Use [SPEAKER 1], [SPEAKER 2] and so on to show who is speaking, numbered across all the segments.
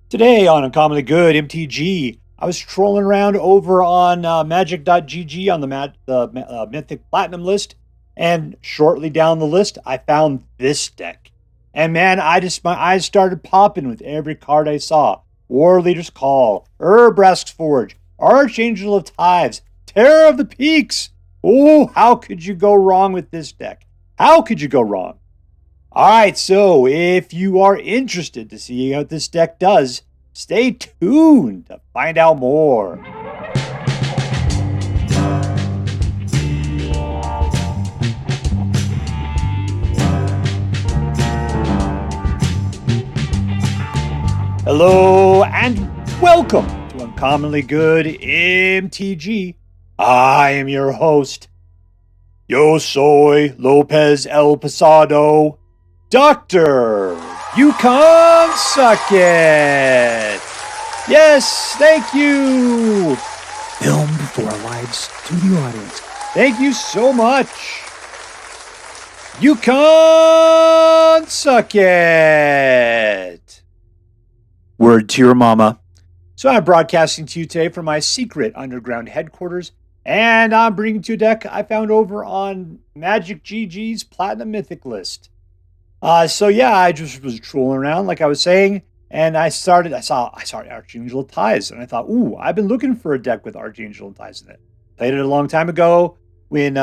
[SPEAKER 1] Today on Uncommonly Good MTG, I was trolling around over on magic.gg on the Mythic Platinum list, and shortly down the list, I found this deck. And man, my eyes started popping with every card I saw. Warleader's Call, Urabrask's Forge, Archangel of Tithes, Terror of the Peaks. Oh, how could you go wrong with this deck? How could you go wrong? All right, so if you are interested to see what this deck does, stay tuned to find out more. Hello and welcome to Uncommonly Good MTG. I am your host, Yo soy Lopez El Pasado, Doctor, you can suck it. Yes, thank you. Filmed for a live studio audience. Thank you so much. You can suck it. Word to your mama. So I'm broadcasting to you today from my secret underground headquarters, and I'm bringing to you a deck I found over on Magic GG's Platinum Mythic list. So yeah, I just was trolling around, like I was saying, and I saw Archangel of Tithes, and I thought, ooh, I've been looking for a deck with Archangel of Tithes in it. Played it a long time ago when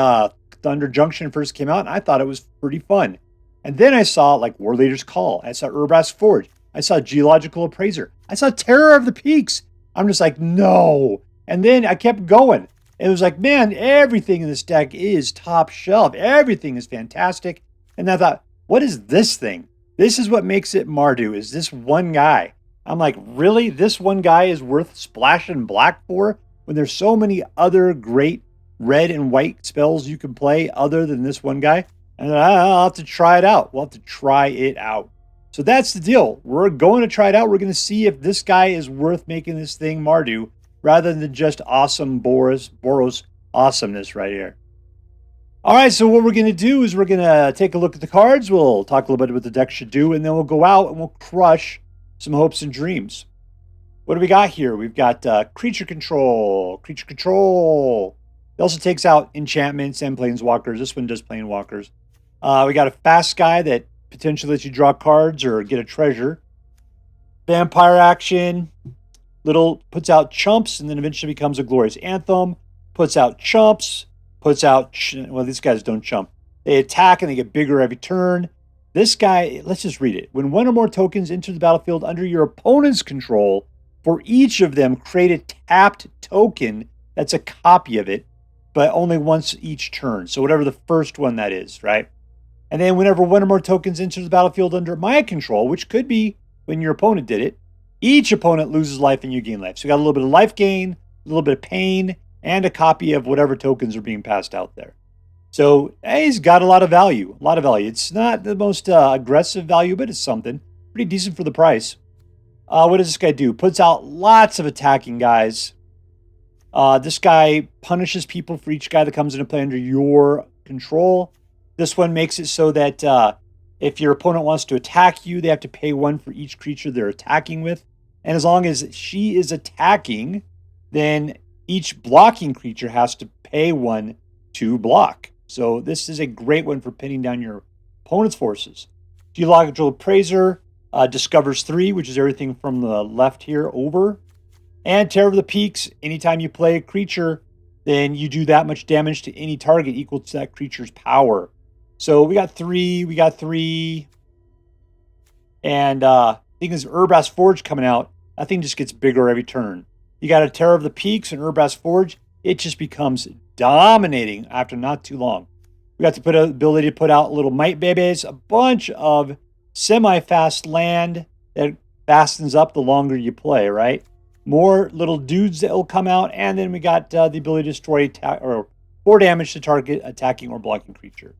[SPEAKER 1] Thunder Junction first came out, and I thought it was pretty fun. And then I saw like Warleader's Call, I saw Urabrask Forge, I saw Geological Appraiser, I saw Terror of the Peaks. I'm just like, no. And then I kept going. It was like, man, everything in this deck is top shelf. Everything is fantastic. And I thought, what is this thing? This is what makes it Mardu, is this one guy. I'm like, really? This one guy is worth splashing black for when there's so many other great red and white spells you can play other than this one guy? And I'll have to try it out. We'll have to try it out. So that's the deal. We're going to try it out. We're going to see if this guy is worth making this thing Mardu rather than just awesome Boros awesomeness right here. All right, so what we're going to do is we're going to take a look at the cards. We'll talk a little bit about what the deck should do, and then we'll go out and we'll crush some hopes and dreams. What do we got here? We've got Creature Control. It also takes out enchantments and planeswalkers. This one does planeswalkers. We got a fast guy that potentially lets you draw cards or get a treasure. Vampire action. Puts out chumps and then eventually becomes a glorious anthem. Puts out chumps. Well, these guys don't chump. They attack and they get bigger every turn. This guy, let's just read it. When one or more tokens enter the battlefield under your opponent's control, for each of them, create a tapped token that's a copy of it, but only once each turn. So whatever the first one that is, right? And then whenever one or more tokens enter the battlefield under my control, which could be when your opponent did it, each opponent loses life and you gain life. So you got a little bit of life gain, a little bit of pain, and a copy of whatever tokens are being passed out there. So he's got a lot of value. It's not the most aggressive value, but it's something. Pretty decent for the price. What does this guy do? Puts out lots of attacking guys. This guy punishes people for each guy that comes into play under your control. This one makes it so that if your opponent wants to attack you, they have to pay one for each creature they're attacking with. And as long as she is attacking, then each blocking creature has to pay one to block. So this is a great one for pinning down your opponent's forces. Geological Appraiser discovers 3, which is everything from the left here over. And Terror of the Peaks, anytime you play a creature, then you do that much damage to any target equal to that creature's power. So we got 3. And thing is, Urabrask Forge coming out, that thing just gets bigger every turn. You got a Terror of the Peaks and Urabrask Forge. It just becomes dominating after not too long. We got the ability to put out little Might Babies, a bunch of semi-fast land that fastens up the longer you play, right? More little dudes that will come out, and then we got the ability to destroy 4 damage to target attacking or blocking creature.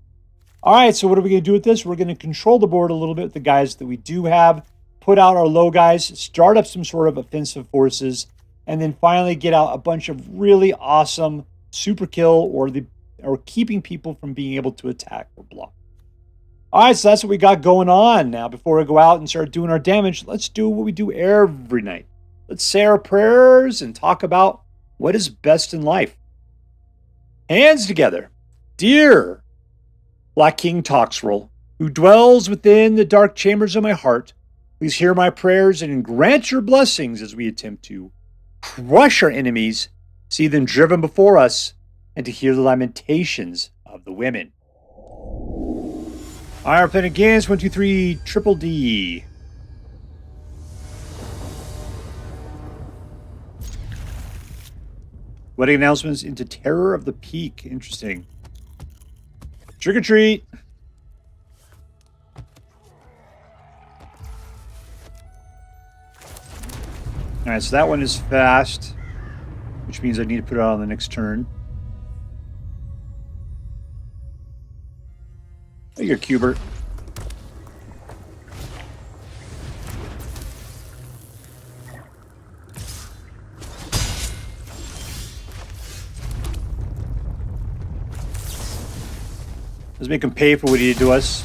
[SPEAKER 1] All right, so what are we going to do with this? We're going to control the board a little bit with the guys that we do have, put out our low guys, start up some sort of offensive forces, and then finally get out a bunch of really awesome super kill or keeping people from being able to attack or block. All right, so that's what we got going on. Now, before we go out and start doing our damage, let's do what we do every night. Let's say our prayers and talk about what is best in life. Hands together. Dear Black King Toxrel, who dwells within the dark chambers of my heart, please hear my prayers and grant your blessings as we attempt to crush our enemies, see them driven before us, and to hear the lamentations of the women. All right, we're playing against 1, 2, 3, Triple D. Wedding announcements into Terror of the Peak. Interesting. Trick or treat. All right, so that one is fast, which means I need to put it on the next turn. There you go, Cubert. Let's make him pay for what he did to us.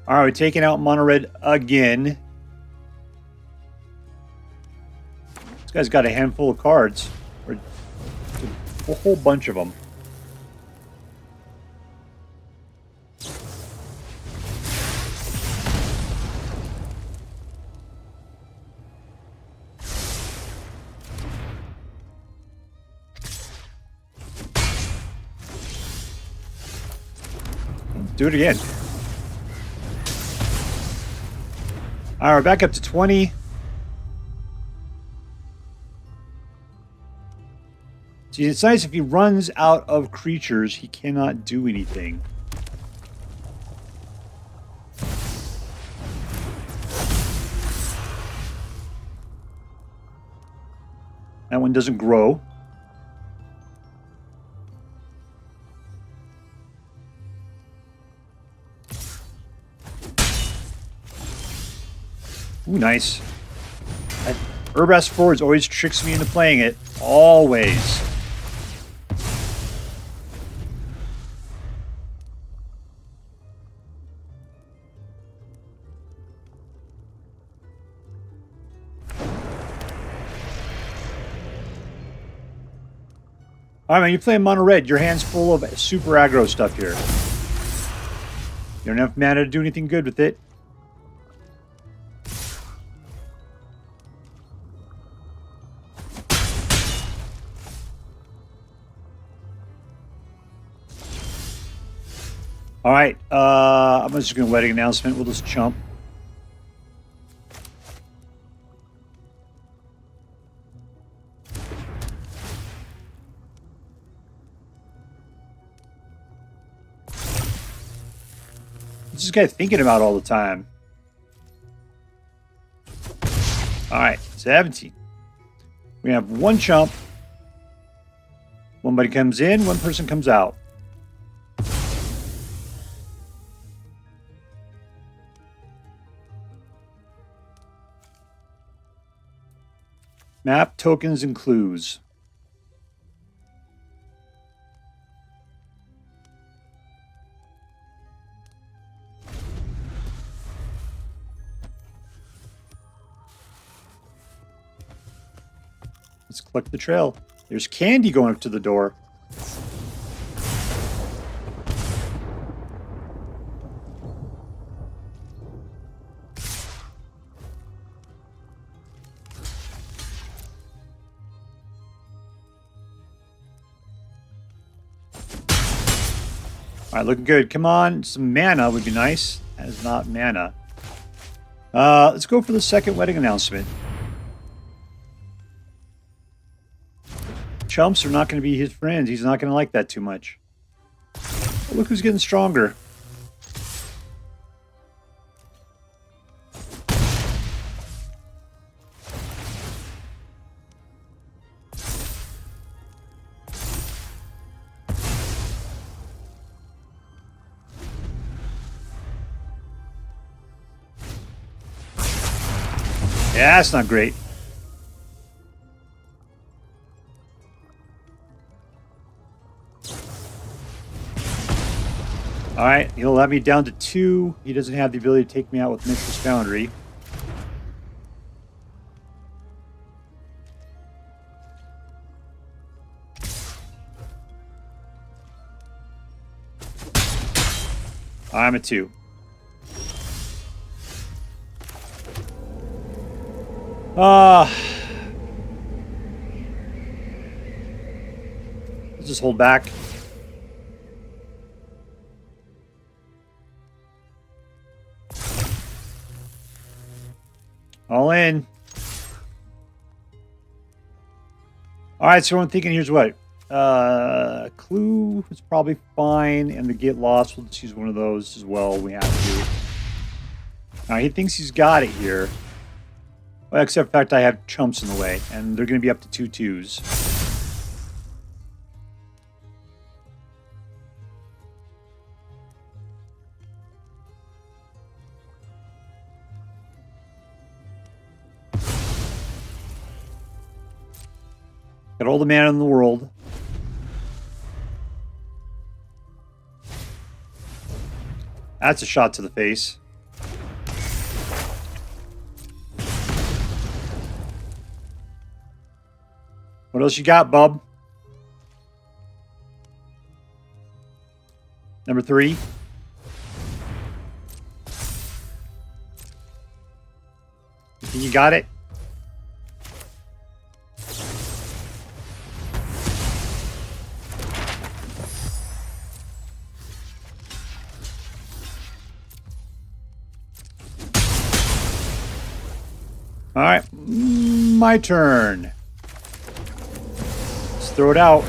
[SPEAKER 1] All right, we're taking out Mono Red again. This guy's got a handful of cards. Or a whole bunch of them. Do it again. All right, we're back up to 20. See, it's nice if he runs out of creatures, he cannot do anything. That one doesn't grow. Ooh, nice. That Urabrask Forwards always tricks me into playing it. Always. Alright, man, you're playing Mono Red. Your hand's full of super aggro stuff here. You don't have mana to do anything good with it. Alright, I'm just going to wedding announcement. We'll just chump. What's this guy thinking about all the time? Alright, 17. We have one chump. One buddy comes in, one person comes out. Map, tokens, and clues. Let's collect the trail. There's candy going up to the door. All right, looking good. Come on, some mana would be nice. That is not mana. Let's go for the second wedding announcement. Chumps are not going to be his friends. He's not going to like that too much. But look who's getting stronger. Yeah, that's not great. All right, he'll let me down to 2. He doesn't have the ability to take me out with Mistress Foundry. I'm at 2. Let's just hold back. All in. All right, so what I'm thinking here's what. Clue is probably fine, and the Get Lost, we'll just use one of those as well. We have to. Now, he thinks he's got it here. Well, except for the fact I have chumps in the way, and they're going to be up to 2 2s. Got all the mana in the world. That's a shot to the face. What else you got, bub? Number 3. You think you got it? All right, my turn. Let's throw it out.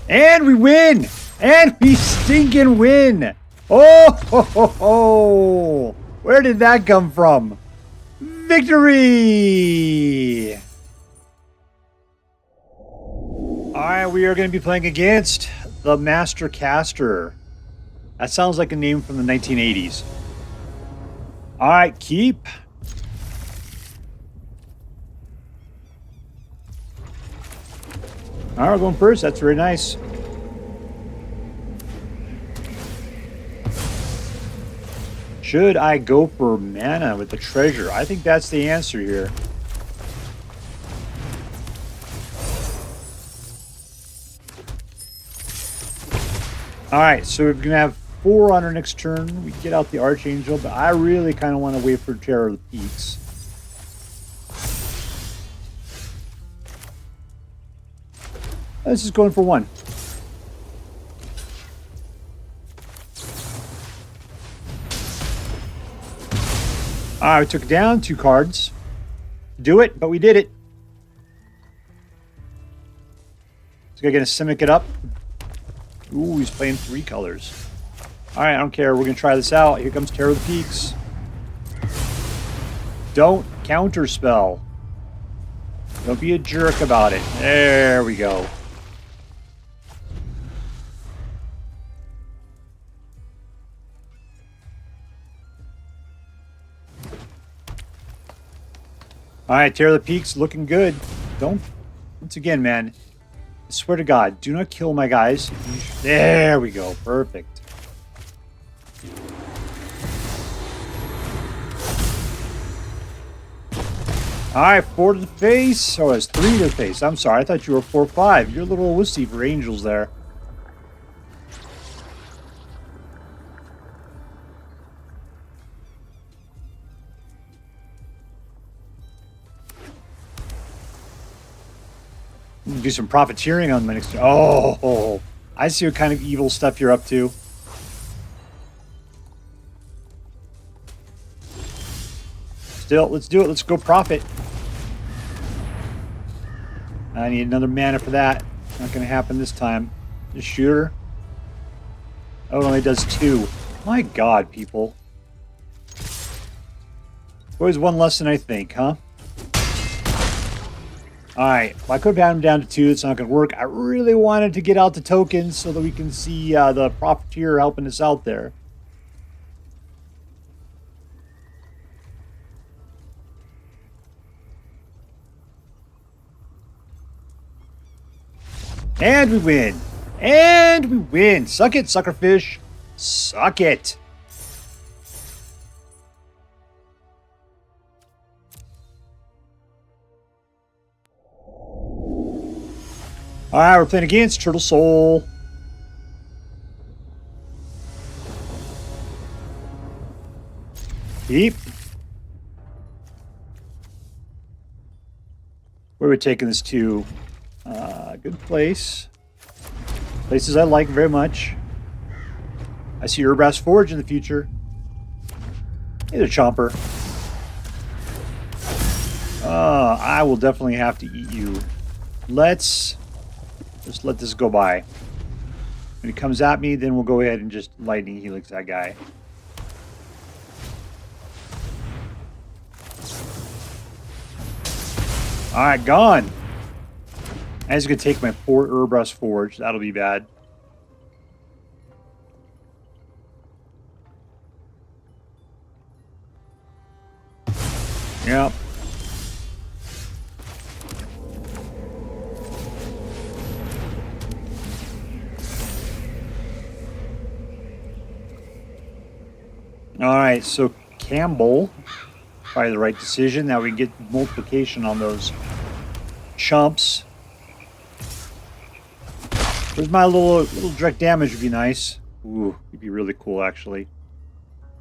[SPEAKER 1] And we win! And we stinking win! Oh, ho, ho, ho. Where did that come from? Victory! All right, we are going to be playing against the TheMasterCaster. That sounds like a name from the 1980s. All right, keep. All right, we're going first. That's very nice. Should I go for mana with the treasure? I think that's the answer here. All right, so we're going to have 4 on our next turn. We get out the Archangel, but I really kind of want to wait for Terror of the Peaks. This is going for 1. All right, we took it down 2 cards. Do it, but we did it. So we're going to Simic it up. Ooh, he's playing 3 colors. All right, I don't care. We're going to try this out. Here comes Terror of the Peaks. Don't counterspell. Don't be a jerk about it. There we go. All right, Terror of the Peaks looking good. Don't, once again, man, I swear to God, do not kill my guys. There we go. Perfect. All right, 4 to the face. Oh, it's 3 to the face. I'm sorry. I thought you were 4-5. You're a little wussy for angels there. Do some profiteering on my next. Oh, I see what kind of evil stuff you're up to. Still, let's do it. Let's go profit. I need another mana for that. Not going to happen this time. Just shoot her. Oh, it only does 2. My God, people. Always one less than I think, huh? Alright, well, I could have had him down to 2. It's not going to work. I really wanted to get out the tokens so that we can see the Profiteer helping us out there. And we win. And we win. Suck it, suckerfish. Suck it. All right, we're playing against TurtleSoul. Keep. Where are we taking this to? Good place. Places I like very much. I see Urabrask Forge in the future. Hey there, Chomper. I will definitely have to eat you. Let's just let this go by. When he comes at me, then we'll go ahead and just Lightning Helix that guy. Alright, gone. I was going to take my 4 Urabrask Forge. That'll be bad. Yep. Alright, so Kambal. Probably the right decision. Now we can get multiplication on those chumps. Where's my little direct damage would be nice. Ooh, it'd be really cool actually.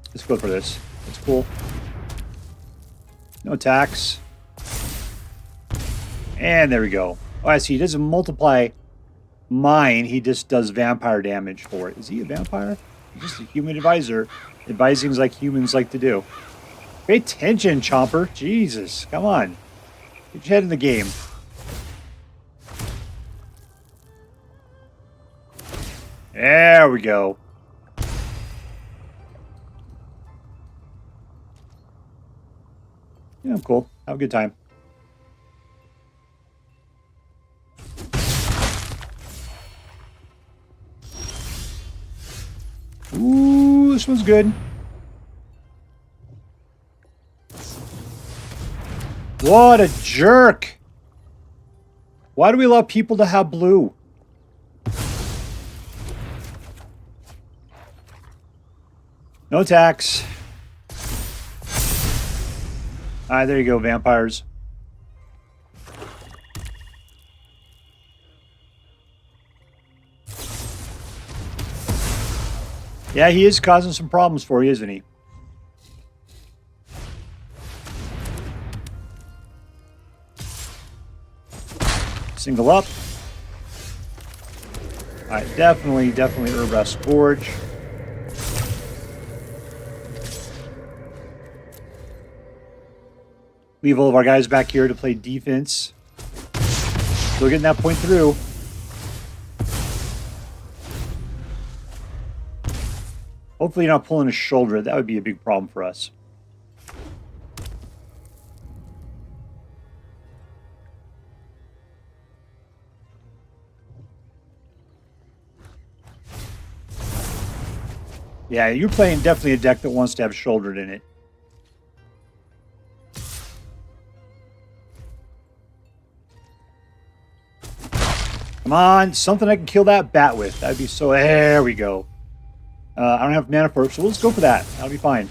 [SPEAKER 1] Let's go for this. That's cool. No attacks. And there we go. Oh, I see. He doesn't multiply mine. He just does vampire damage for it. Is he a vampire? He's just a human advisor. Advising like humans like to do. Pay attention, Chomper. Jesus, come on. Get your head in the game. There we go. Yeah, I'm cool. Have a good time. Ooh, this one's good. What a jerk! Why do we allow people to have blue? No attacks. Alright, there you go, vampires. Yeah, he is causing some problems for you, isn't he? Single up. Alright, definitely Urabrask Forge. Leave all of our guys back here to play defense. Still getting that point through. Hopefully you're not pulling a shoulder. That would be a big problem for us. Yeah, you're playing definitely a deck that wants to have shouldered in it. Come on, something I can kill that bat with. That'd be so... There we go. I don't have mana for it, so let's go for that. That'll be fine.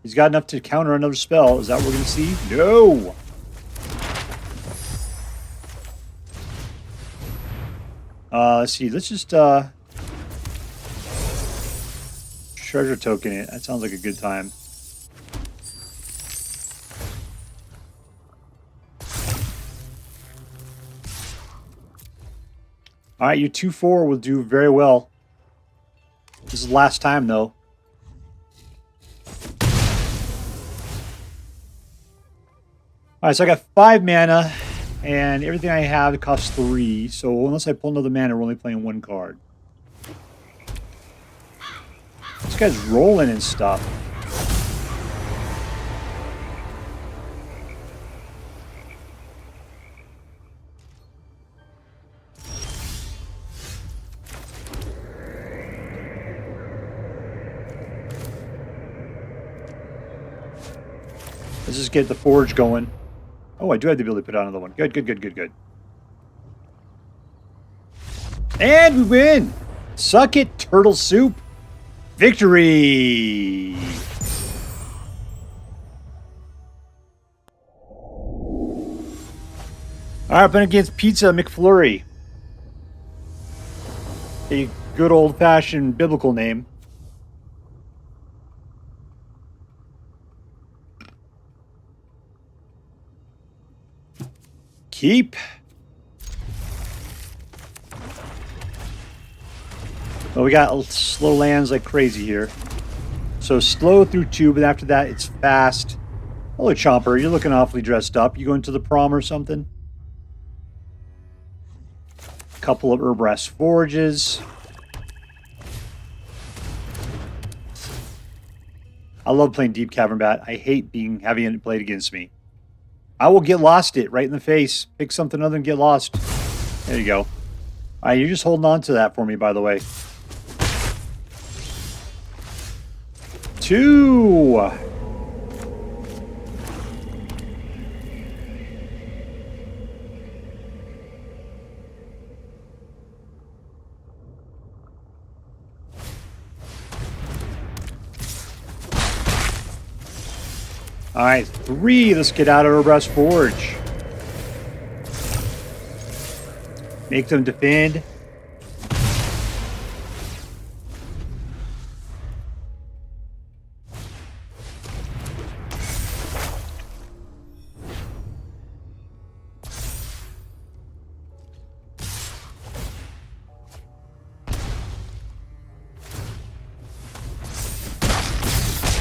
[SPEAKER 1] He's got enough to counter another spell. Is that what we're going to see? No! Let's see. Let's just... treasure token it. That sounds like a good time. Alright, your 2-4 will do very well. This is the last time, though. Alright, so I got 5 mana, and everything I have costs 3. So unless I pull another mana, we're only playing 1 card. This guy's rolling and stuff. Let's just get the forge going. Oh, I do have the ability to put out another one. Good, good, good, good, good. And we win! Suck it, Turtle Soup! Victory! Alright, up against Pizza McFlurry. A good old-fashioned biblical name. Keep. Well, we got slow lands like crazy here. So slow through 2, but after that it's fast. Hello, Chomper. You're looking awfully dressed up. You going to the prom or something? Couple of Urabrask Forges. I love playing Deep Cavern Bat. I hate having it played against me. I will get lost it right in the face. Pick something other than get lost. There you go. All right, you're just holding on to that for me, by the way. 2. All right, 3. Let's get out of Urabrask Forge. Make them defend.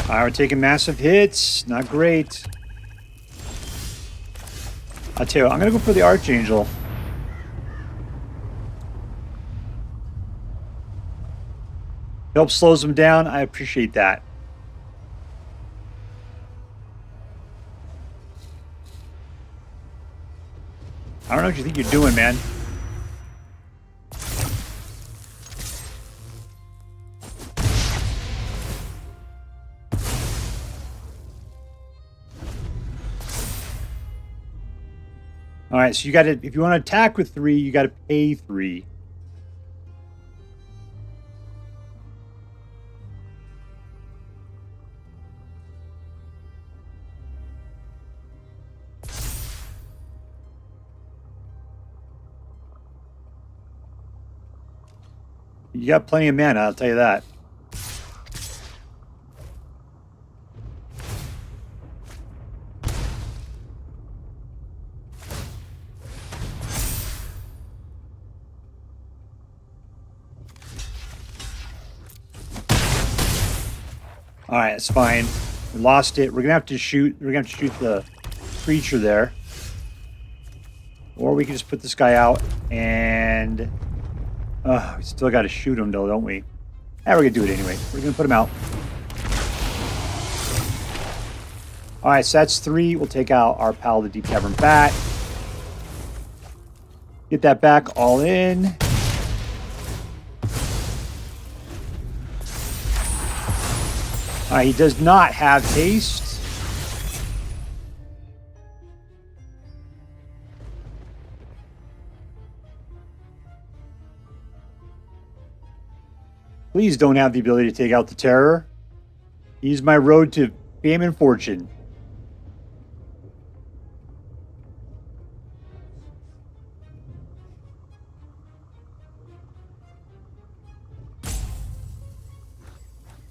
[SPEAKER 1] All right, we're taking massive hits. Not great. I'll tell you what, I'm going to go for the Archangel. Help slows them down. I appreciate that. I don't know what you think you're doing, man. All right, so you got to, if you want to attack with 3, you got to pay 3. You got plenty of mana, I'll tell you that. All right, it's fine. We lost it. We're gonna have to shoot. We're gonna have to shoot the creature there, or we can just put this guy out and. We still got to shoot him though, don't we? We're gonna do it anyway. We're gonna put him out. All right, so that's 3. We'll take out our pal, the Deep Cavern Bat. Get that back all in. He does not have haste. Please don't have the ability to take out the Terror. He's my road to fame and fortune.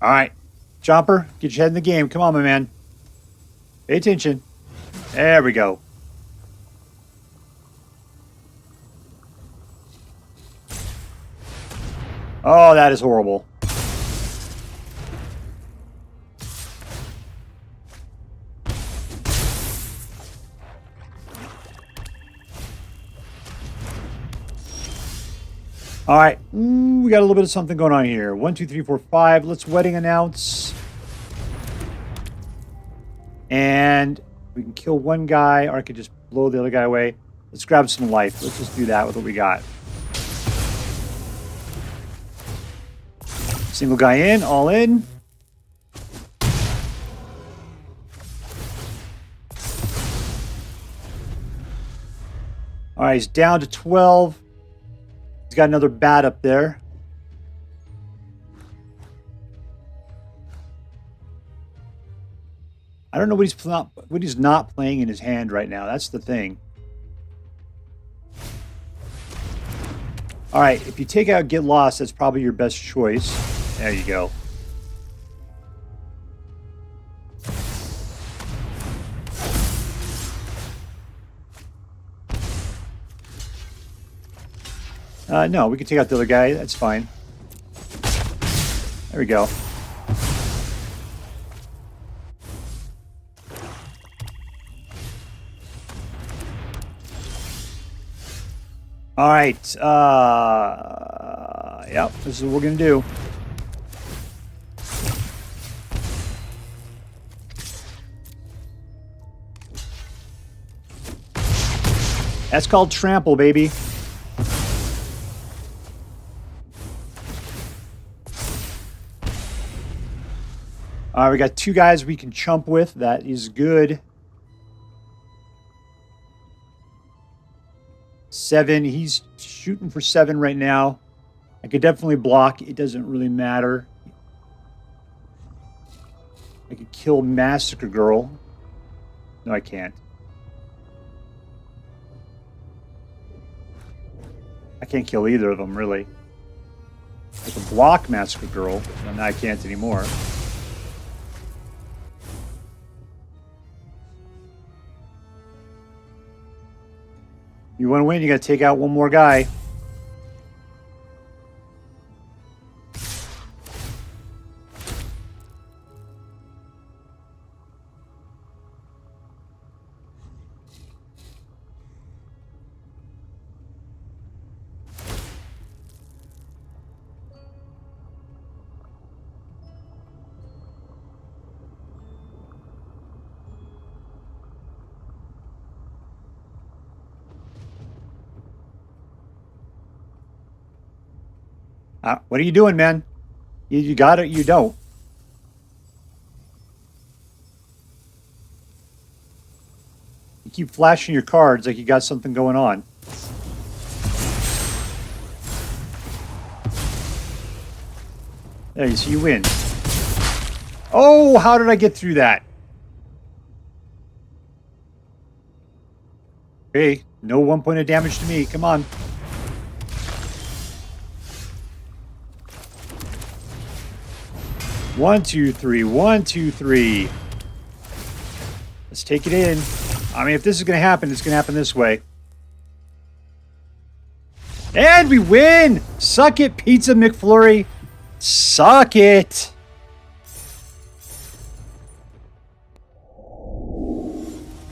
[SPEAKER 1] All right. Chomper, get your head in the game. Come on, my man. Pay attention. There we go. Oh, that is horrible. All right, we got a little bit of something going on here. 1, 2, 3, 4, 5. Let's wedding announce. And we can kill one guy, or I could just blow the other guy away. Let's grab some life. Let's just do that with what we got. Single guy in, all in. All right, he's down to 12. He's got another bat up there. I don't know what he's not playing in his hand right now. That's the thing. All right, if you take out Get Lost, that's probably your best choice. There you go. No, we can take out the other guy. That's fine. There we go. All right. Yep, this is what we're going to do. That's called trample, baby. All right, we got 2 guys we can chump with. That is good. 7. He's shooting for 7 right now. I could definitely block. It doesn't really matter. I could kill Massacre Girl. No, I can't. I can't kill either of them, really. I can block Massacre Girl, but now I can't anymore. You want to win, you got to take out one more guy. What are you doing, man? You got it, you don't. You keep flashing your cards like you got something going on. There, you see, you win. Oh, how did I get through that? Hey, no 1 point of damage to me. Come on. One, two, three. 1, 2, 3. Let's take it in. I mean, if this is going to happen, it's going to happen this way. And we win! Suck it, Pizza McFlurry. Suck it!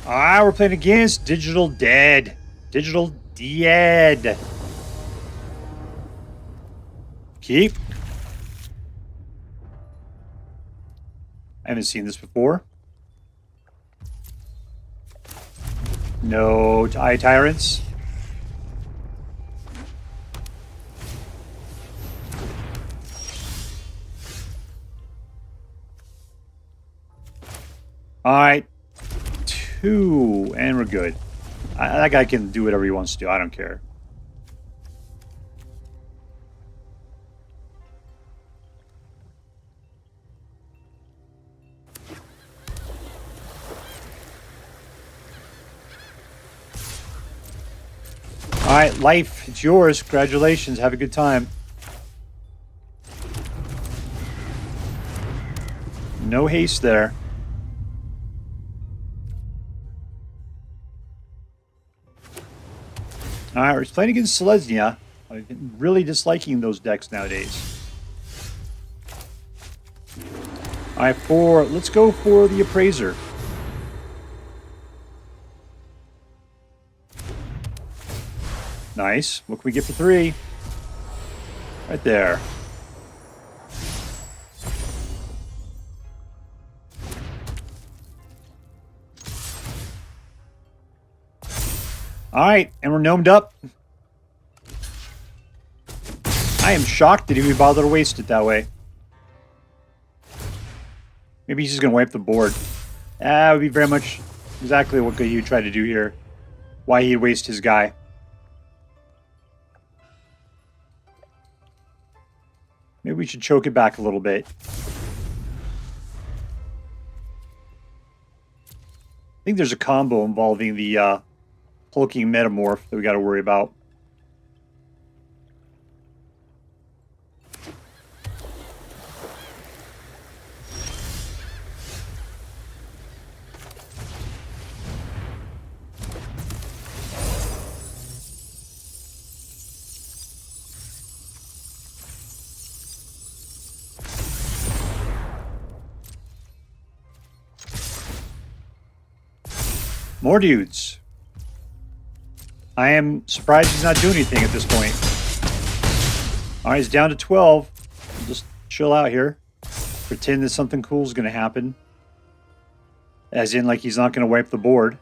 [SPEAKER 1] Alright, we're playing against Digital Dead. Digital Dead. Keep. I haven't seen this before. No Eye Tyrants. Alright. 2. And we're good. That guy can do whatever he wants to do. I don't care. All right, life, it's yours. Congratulations. Have a good time. No haste there. All right, we're playing against Selesnya. I've been really disliking those decks nowadays. All right, let's go for the Appraiser. Nice. What can we get for 3? Right there. Alright, and we're gnomed up. I am shocked that he would bother to waste it that way. Maybe he's just going to wipe the board. That would be very much exactly what he would try to do here. Why he'd waste his guy. Maybe we should choke it back a little bit. I think there's a combo involving the hulking metamorph that we got to worry about. More dudes. I am surprised he's not doing anything at this point. Alright, he's down to 12. We'll just chill out here. Pretend that something cool is going to happen. As in, like, he's not going to wipe the board.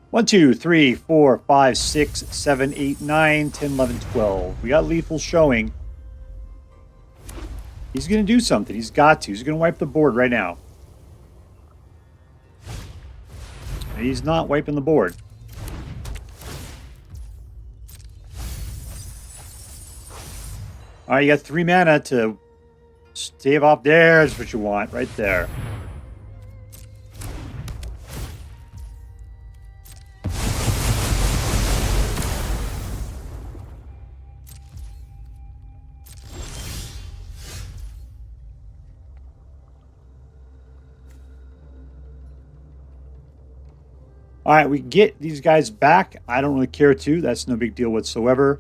[SPEAKER 1] One, 2, 3, 4, 5, 6, 7, 8, 9, 10, 11, 12. We got lethal showing. He's going to do something. He's got to. He's going to wipe the board right now. He's not wiping the board. All right, you got 3 mana to stave off. There's what you want right there. All right, we get these guys back. I don't really care to. That's no big deal whatsoever.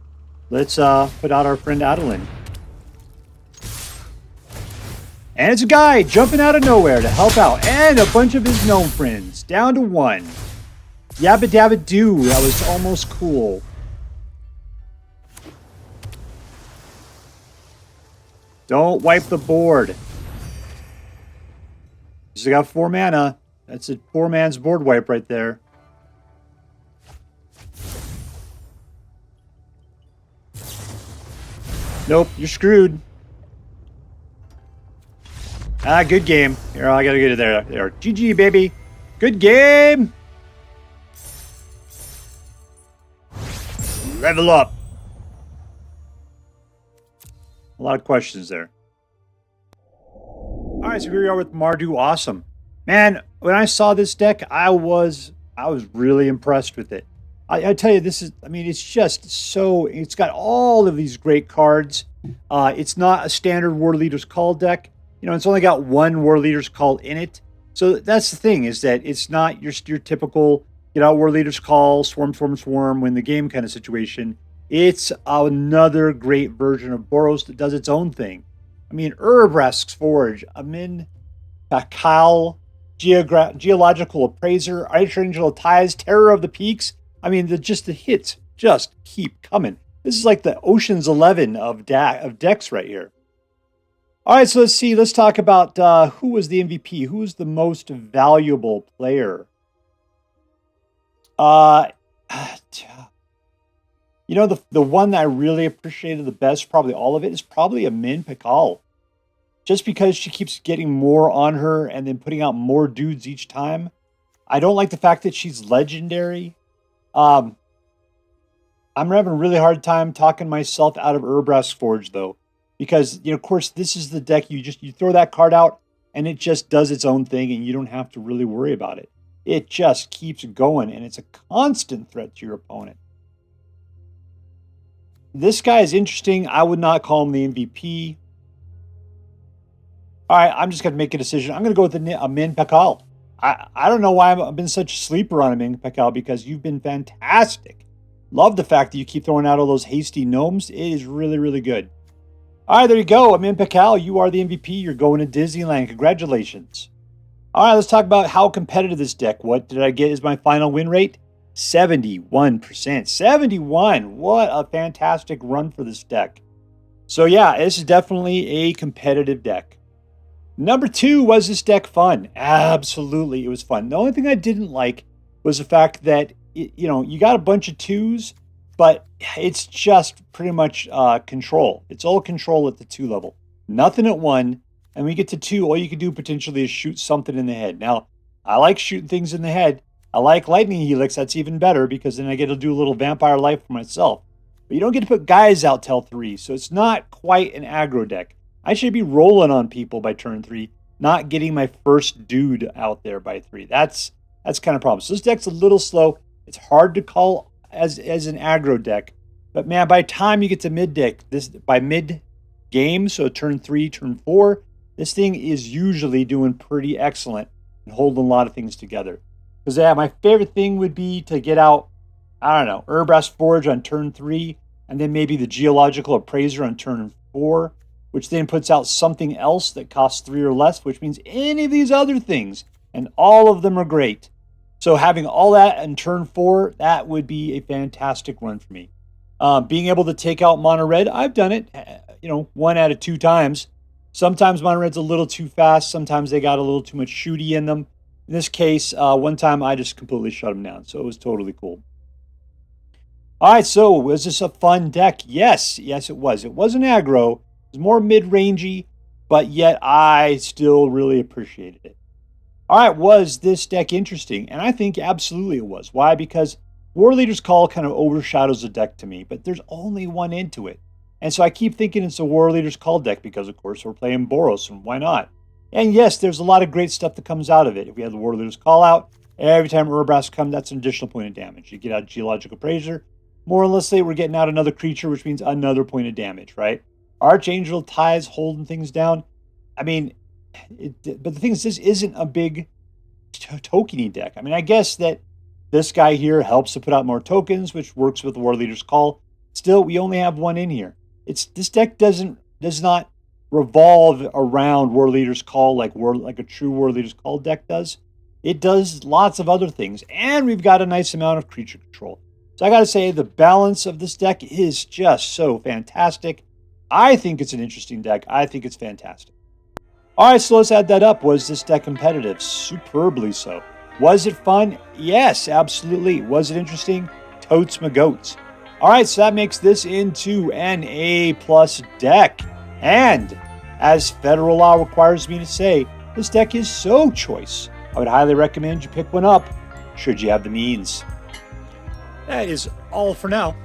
[SPEAKER 1] Let's put out our friend Adeline. And it's a guy jumping out of nowhere to help out. And a bunch of his gnome friends. Down to 1. Yabba dabba doo. That was almost cool. Don't wipe the board. He's got 4 mana. That's a 4-man's board wipe right there. Nope, you're screwed. Ah, good game. Here, I gotta get it there. There. GG, baby. Good game. Level up. A lot of questions there. All right, so here we are with Mardu Awesome. Man, when I saw this deck, I was really impressed with it. I tell you, this is, I mean, it's just so, it's got all of these great cards. It's not a standard Warleader's Call deck. You know, it's only got 1 Warleader's Call in it. So that's the thing, is that it's not your typical, get out Warleader's Call, swarm, swarm, swarm, win the game kind of situation. It's another great version of Boros that does its own thing. I mean, Urabrask's Forge, Anim, Pakal, Geological Appraiser, Archangel of Tithes, Terror of the Peaks. I mean, the hits just keep coming. This is like the Ocean's 11 of decks right here. All right, so let's see. Let's talk about who was the MVP. Who was the most valuable player? You know, the one that I really appreciated the best, probably all of it, is probably Amin Pakal. Just because she keeps getting more on her and then putting out more dudes each time. I don't like the fact that she's legendary. I'm having a really hard time talking myself out of Urabrask Forge, though. Because, you know, of course, this is the deck you throw that card out and it just does its own thing and you don't have to really worry about it. It just keeps going and it's a constant threat to your opponent. This guy is interesting. I would not call him the MVP. All right, I'm just going to make a decision. I'm going to go with Amin Pakal. I don't know why I've been such a sleeper on Amin Pakal, because you've been fantastic. Love the fact that you keep throwing out all those hasty gnomes. It is really, really good. All right, there you go. Amin Pakal, you are the MVP. You're going to Disneyland. Congratulations. All right, let's talk about how competitive this deck. What did I get as my final win rate? 71%. 71. What a fantastic run for this deck. So yeah, this is definitely a competitive deck. Number 2, was this deck fun? Absolutely, it was fun. The only thing I didn't like was the fact that, you know, you got a bunch of 2s, but it's just pretty much control. It's all control at the 2 level. nothing at 1, and we get to 2, all you can do potentially is shoot something in the head. Now, I like shooting things in the head. I like Lightning Helix. That's even better because then I get to do a little vampire life for myself. But you don't get to put guys out till 3, so it's not quite an aggro deck. I should be rolling on people by turn 3, not getting my first dude out there by 3. That's kind of a problem. So this deck's a little slow. It's hard to call as an aggro deck. But man, by the time you get to by mid game, so turn 3, turn 4, this thing is usually doing pretty excellent and holding a lot of things together. Because my favorite thing would be to get out, I don't know, Urabrask Forge on turn 3, and then maybe the Geological Appraiser on turn 4, which then puts out something else that costs 3 or less, which means any of these other things, and all of them are great. So having all that in turn 4, that would be a fantastic run for me. Being able to take out Mono Red, I've done it, 1 out of 2 times. Sometimes Mono Red's a little too fast. Sometimes they got a little too much shooty in them. In this case, one time I just completely shut them down. So it was totally cool. All right, so was this a fun deck? Yes, it was. It wasn't aggro. It was more mid-rangey, but yet I still really appreciated it. All right, was this deck interesting? And I think absolutely it was. Why? Because Warleader's Call kind of overshadows the deck to me, but there's only one into it. And so I keep thinking it's a Warleader's Call deck because, of course, we're playing Boros, and why not? And yes, there's a lot of great stuff that comes out of it. If we have the Warleader's Call out, every time Urabrask comes, that's an additional point of damage. You get out Geological Appraiser. More or less, say we're getting out another creature, which means another point of damage, right? Archangel of Tithes holding things down. I mean, but the thing is, this isn't a big tokeny deck. I mean, I guess that this guy here helps to put out more tokens, which works with the Warleader's Call. Still, we only have 1 in here. This deck does not revolve around Warleader's Call like a true Warleader's Call deck does. It does lots of other things, and we've got a nice amount of creature control. So I got to say, the balance of this deck is just so fantastic. I think it's an interesting deck. I think it's fantastic. All right, so let's add that up. Was this deck competitive? Superbly so. Was it fun? Yes, absolutely. Was it interesting? Totes my goats. All right, so that makes this into an A+ deck. And as federal law requires me to say, this deck is so choice. I would highly recommend you pick one up, should you have the means. That is all for now.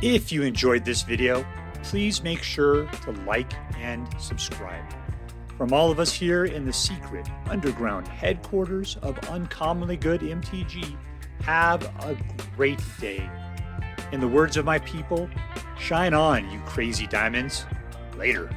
[SPEAKER 1] If you enjoyed this video, please make sure to like and subscribe. From all of us here in the secret underground headquarters of Uncommonly Good MTG, have a great day. In the words of my people, shine on, you crazy diamonds. Later.